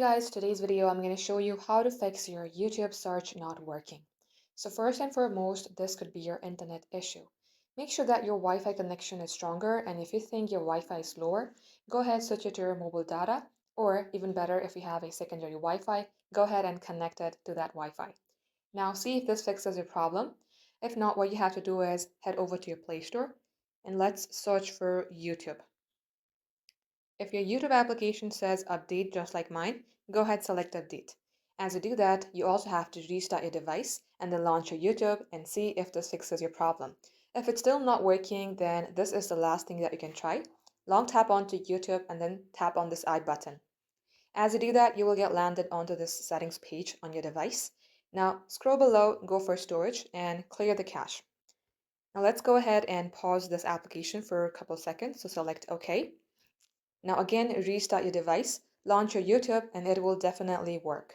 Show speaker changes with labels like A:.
A: Guys, today's video I'm going to show you how to fix your YouTube search not working. So first and foremost, this could be your internet issue. Make sure that your Wi-Fi connection is stronger, and if you think your Wi-Fi is slower, go ahead switch it to your mobile data, or even better, if you have a secondary Wi-Fi, go ahead and connect it to that Wi-Fi. Now see if this fixes your problem. If not, what you have to do is head over to your Play Store and let's search for YouTube. If your YouTube application says update just like mine, go ahead select update. As you do that, you also have to restart your device and then launch your YouTube and see if this fixes your problem. If it's still not working, then this is the last thing that you can try. Long tap onto YouTube and then tap on this I button. As you do that, you will get landed onto this settings page on your device. Now scroll below, go for storage and clear the cache. Now let's go ahead and pause this application for a couple seconds, so select OK. Now again, restart your device, launch your YouTube, and it will definitely work.